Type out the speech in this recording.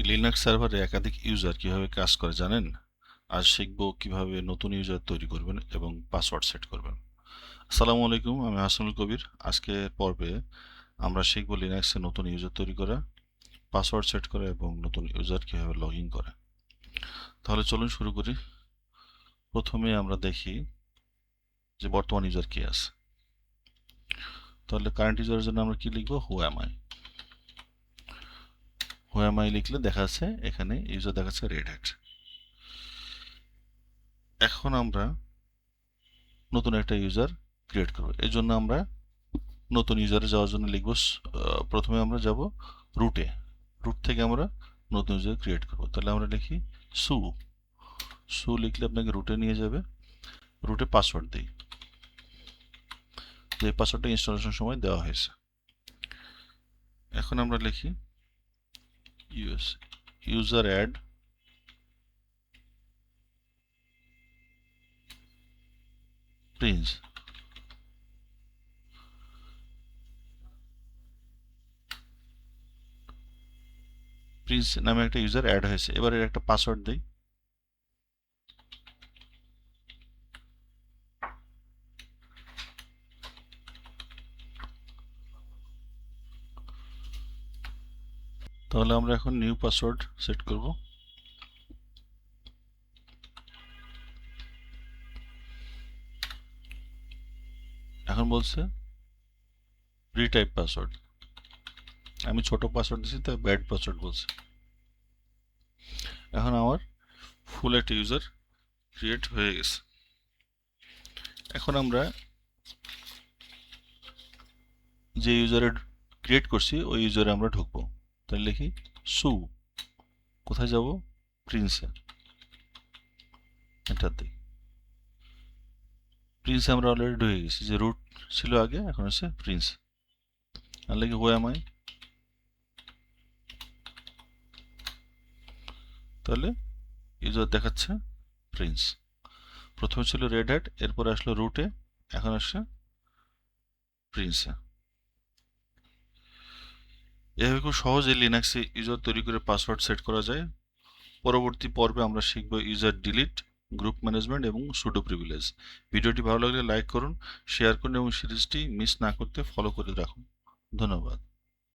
একটি লিনাক্স সার্ভারে একাধিক ইউজার কিভাবে কাজ করে জানেন? আজ শিখব কিভাবে নতুন ইউজার তৈরি করবেন এবং পাসওয়ার্ড সেট করবেন। আসসালামু আলাইকুম, আমি হাসানুল কবির। আজকের পর্বে আমরা শিখব লিনাক্সে নতুন ইউজার তৈরি করা, পাসওয়ার্ড সেট করা এবং নতুন ইউজার কিভাবে লগ ইন করা। তাহলে চলুন শুরু করি। প্রথমে আমরা দেখি যে বর্তমান ইউজার কে আছে। তাহলে কারেন্ট ইউজারের জন্য আমরা কি লিখব? হু am I. Who am I লিখলে দেখা যাচ্ছে এখানে ইউজার দেখাচ্ছে রেড হ্যাট। এখন আমরা নতুন একটা ইউজার ক্রিয়েট করব। এই জন্য আমরা নতুন ইউজারে যাওয়ার জন্য লিখব, প্রথমে আমরা যাব রুটে। রুট থেকে আমরা নতুন ইউজার ক্রিয়েট করব। তাহলে আমরা লিখি সু। সু লিখলে আপনাকে রুটে নিয়ে যাবে। রুটে পাসওয়ার্ড দিই, যে পাসওয়ার্ডটা ইনস্টলেশন সময় দেওয়া হয়েছে। এখন আমরা লিখি ইউজার অ্যাড প্রিন্স। প্রিন্স নামে একটা ইউজার অ্যাড হয়েছে। এবার এর একটা পাসওয়ার্ড দিই। তাহলে আমরা এখন নিউ পাসওয়ার্ড সেট করব। এখন বলছে রিটাইপ পাসওয়ার্ড। আমি ছোট পাসওয়ার্ড দিচ্ছি, তাই ব্যাড পাসওয়ার্ড বলছে। এখন আমার ফুল একটা ইউজার ক্রিয়েট হয়ে গেছে। এখন আমরা যে ইউজারে ক্রিয়েট করছি ওই ইউজারে আমরা ঢুকবো। তাহলে লিখি সু। কোথায় যাব? প্রিন্সে। এন্টার দিই। প্রিন্সে আমরা অলরেডি ঢুকে গেছি। যে রুট ছিল আগে, এখন হচ্ছে প্রিন্স। আর লিখি হু অ্যাম আই। তাহলে ইউজার দেখাচ্ছে প্রিন্স। প্রথমে ছিল রেড হ্যাট, এরপরে আসলো রুটে, এখন আসছে প্রিন্সে। এভাবে খুব সহজে লিনাক্সে ইউজার তৈরি করে পাসওয়ার্ড সেট করা যায়। পরবর্তী পর্বে আমরা শিখব ইউজার ডিলিট, গ্রুপ ম্যানেজমেন্ট এবং সুডো প্রিভিলেজ। ভিডিওটি ভালো লাগলে লাইক করুন, শেয়ার করুন এবং সিরিজটি মিস না করতে ফলো করে রাখুন। ধন্যবাদ।